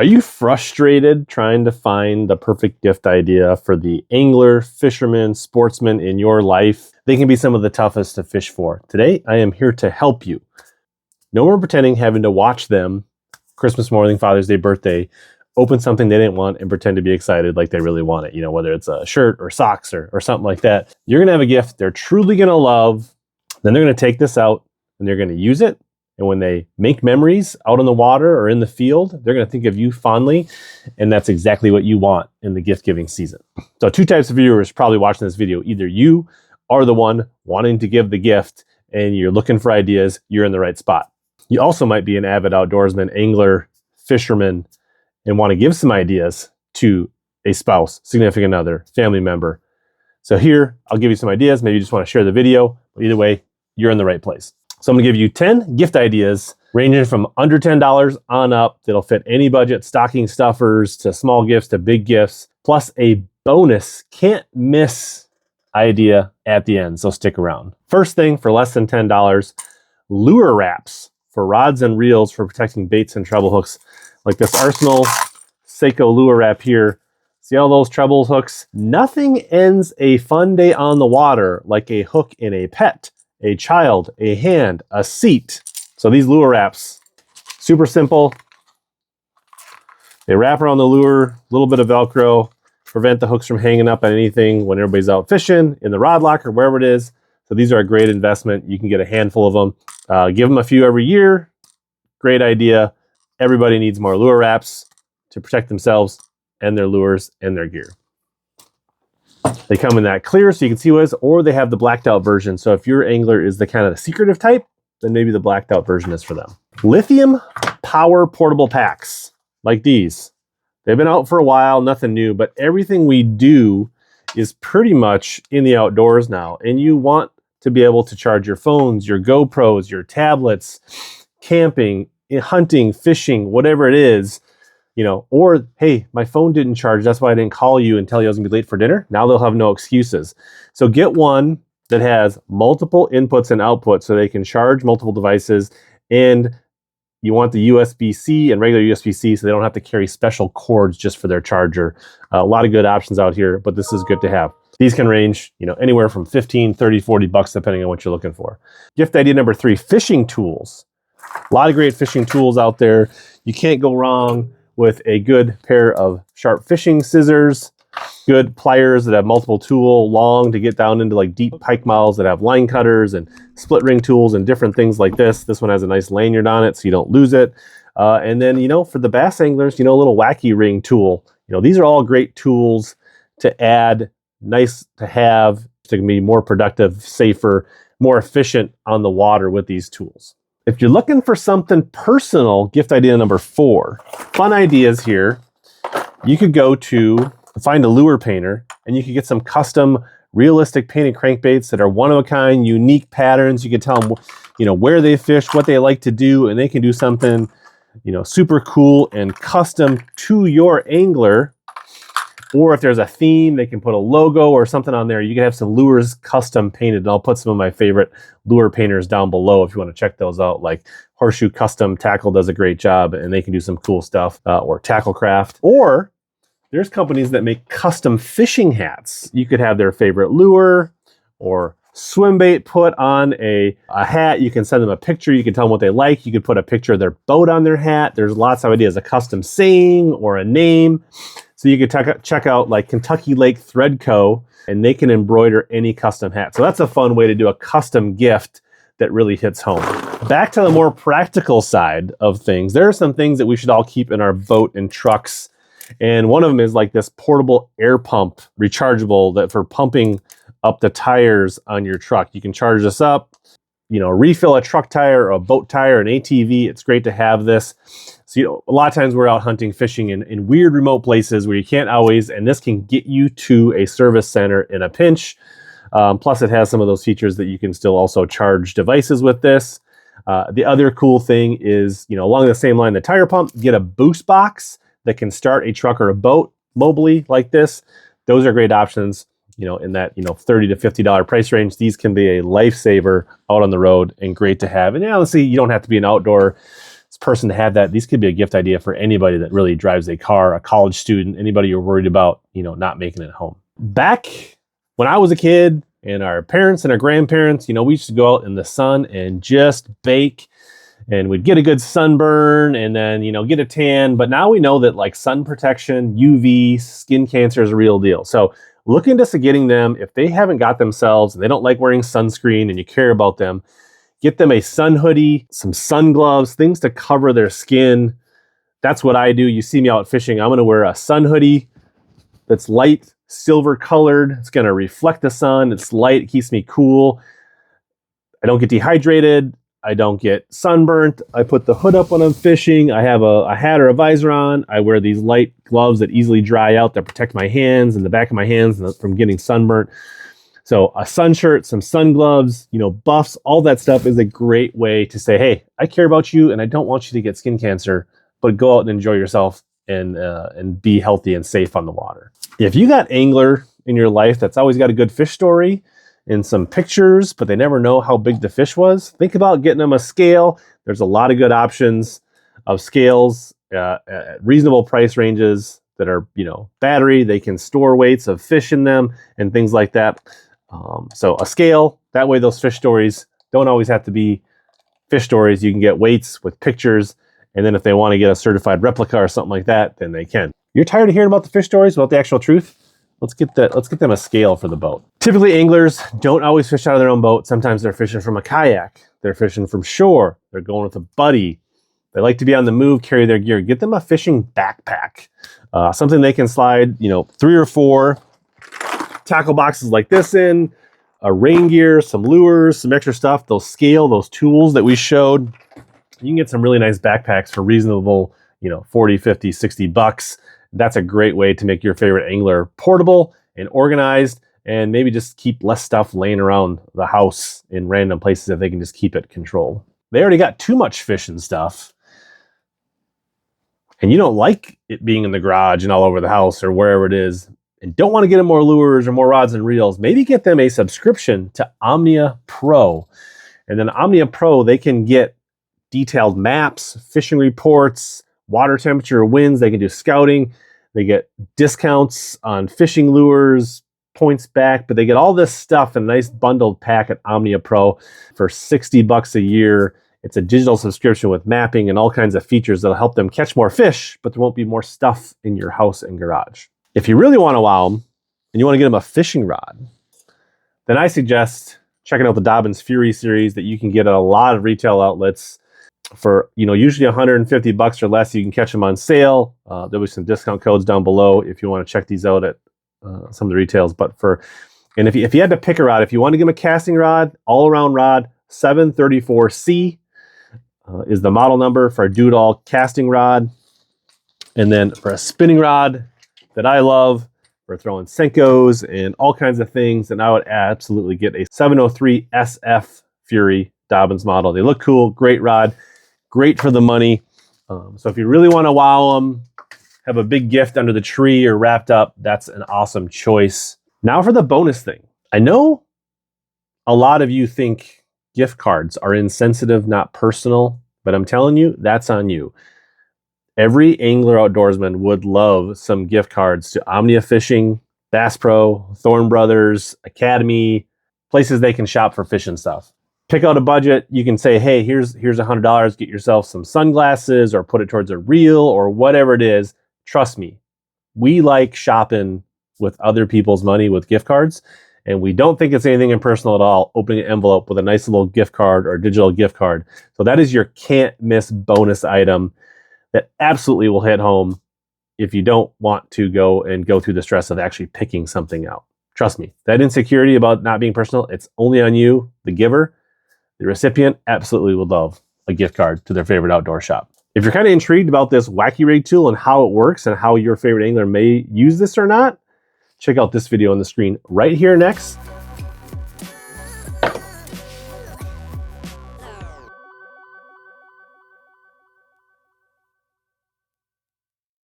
Are you frustrated trying to find the perfect gift idea for the angler, fisherman, sportsman in your life? They can be some of the toughest to fish for. Today, I am here to help you. No more pretending having to watch them Christmas morning, Father's Day, birthday, open something they didn't want and pretend to be excited like they really want it. You know, whether it's a shirt or socks or something like that. You're going to have a gift they're truly going to love. Then they're going to take this out and they're going to use it. And when they make memories out on the water or in the field, they're going to think of you fondly. And that's exactly what you want in the gift giving season. So two types of viewers probably watching this video. Either you are the one wanting to give the gift and you're looking for ideas, you're in the right spot. You also might be an avid outdoorsman, angler, fisherman, and want to give some ideas to a spouse, significant other, family member. So here, I'll give you some ideas. Maybe you just want to share the video. But either way, you're in the right place. So I'm going to give you 10 gift ideas ranging from under $10 on up that'll fit any budget, stocking stuffers to small gifts to big gifts, plus a bonus can't miss idea at the end. So stick around. First thing for less than $10, lure wraps for rods and reels for protecting baits and treble hooks. Like this Arsenal Seiko lure wrap here. See all those treble hooks? Nothing ends a fun day on the water like a hook in a pet, a child, a hand, a seat. So these lure wraps, super simple. They wrap around the lure, a little bit of Velcro, prevent the hooks from hanging up on anything when everybody's out fishing, in the rod locker, wherever it is. So these are a great investment. You can get a handful of them. Give them a few every year. Great idea. Everybody needs more lure wraps to protect themselves and their lures and their gear. They come in that clear so you can see what it is, or they have the blacked out version. So if your angler is the kind of the secretive type, then maybe the blacked out version is for them. Lithium power portable packs like these. They've been out for a while, nothing new, but everything we do is pretty much in the outdoors now. And you want to be able to charge your phones, your GoPros, your tablets, camping, hunting, fishing, whatever it is. You know, or, hey, my phone didn't charge. That's why I didn't call you and tell you I was going to be late for dinner. Now they'll have no excuses. So get one that has multiple inputs and outputs so they can charge multiple devices. And you want the USB-C and regular USB-C so they don't have to carry special cords just for their charger. A lot of good options out here, but this is good to have. These can range, you know, anywhere from 15, 30, 40 bucks depending on what you're looking for. Gift idea number 3, fishing tools. A lot of great fishing tools out there. You can't go wrong with a good pair of sharp fishing scissors, good pliers that have multiple tool, long to get down into like deep pike mouths that have line cutters and split ring tools and different things like this. This one has a nice lanyard on it so you don't lose it. And then, you know, for the bass anglers, you know, a little wacky ring tool. You know, these are all great tools to add, nice to have, to be more productive, safer, more efficient on the water with these tools. If you're looking for something personal, gift idea number 4, fun ideas here. You could go to find a lure painter and you could get some custom realistic painted crankbaits that are one of a kind, unique patterns. You can tell them, you know, where they fish, what they like to do, and they can do something, you know, super cool and custom to your angler. Or if there's a theme, they can put a logo or something on there. You can have some lures custom painted. And I'll put some of my favorite lure painters down below if you want to check those out. Like Horseshoe Custom Tackle does a great job and they can do some cool stuff. Or Tacklecraft. Or there's companies that make custom fishing hats. You could have their favorite lure or swim bait put on a hat. You can send them a picture. You can tell them what they like. You could put a picture of their boat on their hat. There's lots of ideas. A custom saying or a name. So you can check out like Kentucky Lake Thread Co. and they can embroider any custom hat. So that's a fun way to do a custom gift that really hits home. Back to the more practical side of things. There are some things that we should all keep in our boat and trucks. And one of them is like this portable air pump, rechargeable, that for pumping up the tires on your truck. You can charge this up, you know, refill a truck tire or a boat tire, an ATV. It's great to have this. So, you know, a lot of times we're out hunting, fishing in weird remote places where you can't always, and this can get you to a service center in a pinch. Plus it has some of those features that you can still also charge devices with this. The other cool thing is, you know, along the same line, the tire pump, get a boost box that can start a truck or a boat mobily like this. Those are great options, you know, in that, you know, $30 to $50 price range. These can be a lifesaver out on the road and great to have. And yeah, let's see, you don't have to be an outdoor person to have that. These could be a gift idea for anybody that really drives a car, a college student, anybody you're worried about, not making it home. Back when I was a kid and our parents and our grandparents, we used to go out in the sun and just bake, and we'd get a good sunburn and then, get a tan. But now we know that like sun protection, UV, skin cancer is a real deal. So look into getting them, if they haven't got themselves and they don't like wearing sunscreen and you care about them, get them a sun hoodie, some sun gloves, things to cover their skin. That's what I do. You see me out fishing, I'm gonna wear a sun hoodie that's light, silver colored. It's gonna reflect the sun. It's light, it keeps me cool. I don't get dehydrated. I don't get sunburnt. I put the hood up when I'm fishing. I have a hat or a visor on. I wear these light gloves that easily dry out, that protect my hands and the back of my hands from getting sunburnt. So a sun shirt, some sun gloves, buffs, all that stuff is a great way to say, hey, I care about you and I don't want you to get skin cancer, but go out and enjoy yourself and be healthy and safe on the water. If you got angler in your life that's always got a good fish story and some pictures, but they never know how big the fish was, think about getting them a scale. There's a lot of good options of scales at reasonable price ranges that are, battery. They can store weights of fish in them and things like that. So a scale, that way those fish stories don't always have to be fish stories. You can get weights with pictures, and then if they want to get a certified replica or something like that, then they can. You're tired of hearing about the fish stories, about the actual truth? Let's get them a scale for the boat. Typically, anglers don't always fish out of their own boat. Sometimes they're fishing from a kayak. They're fishing from shore. They're going with a buddy. They like to be on the move, carry their gear. Get them a fishing backpack, something they can slide, 3 or 4 tackle boxes like this in, a rain gear, some lures, some extra stuff. They'll scale, those tools that we showed. You can get some really nice backpacks for reasonable, 40, 50, 60 bucks. That's a great way to make your favorite angler portable and organized, and maybe just keep less stuff laying around the house in random places if they can just keep it controlled. They already got too much fish and stuff, and you don't like it being in the garage and all over the house or wherever it is, and don't want to get them more lures or more rods and reels, maybe get them a subscription to Omnia PRO. And then Omnia PRO, they can get detailed maps, fishing reports, water temperature, winds. They can do scouting. They get discounts on fishing lures, points back, but they get all this stuff in a nice bundled pack at Omnia PRO for 60 bucks a year. It's a digital subscription with mapping and all kinds of features that'll help them catch more fish, but there won't be more stuff in your house and garage. If you really want to wow them and you want to get them a fishing rod, then I suggest checking out the Dobyns Fury series that you can get at a lot of retail outlets for, usually 150 bucks or less. You can catch them on sale. There'll be some discount codes down below if you want to check these out at some of the retails. And if you had to pick a rod, if you want to give them a casting rod, all-around rod, 734C is the model number for a do-it-all casting rod. And then for a spinning rod that I love, for throwing Senkos and all kinds of things, then I would absolutely get a 703 SF Fury Dobyns model. They look cool, great rod, great for the money. So if you really want to wow them, have a big gift under the tree or wrapped up, that's an awesome choice. Now for the bonus thing. I know a lot of you think gift cards are insensitive, not personal, but I'm telling you, that's on you. Every angler outdoorsman would love some gift cards to Omnia Fishing, Bass Pro, Thorne Brothers, Academy, places they can shop for fishing stuff. Pick out a budget. You can say, hey, here's $100, get yourself some sunglasses or put it towards a reel or whatever it is. Trust me, we like shopping with other people's money with gift cards, and we don't think it's anything impersonal at all, opening an envelope with a nice little gift card or digital gift card. So that is your can't miss bonus item that absolutely will hit home if you don't want to go through the stress of actually picking something out. Trust me, that insecurity about not being personal, it's only on you, the giver. The recipient absolutely would love a gift card to their favorite outdoor shop. If you're kind of intrigued about this wacky rig tool and how it works and how your favorite angler may use this or not, check out this video on the screen right here next.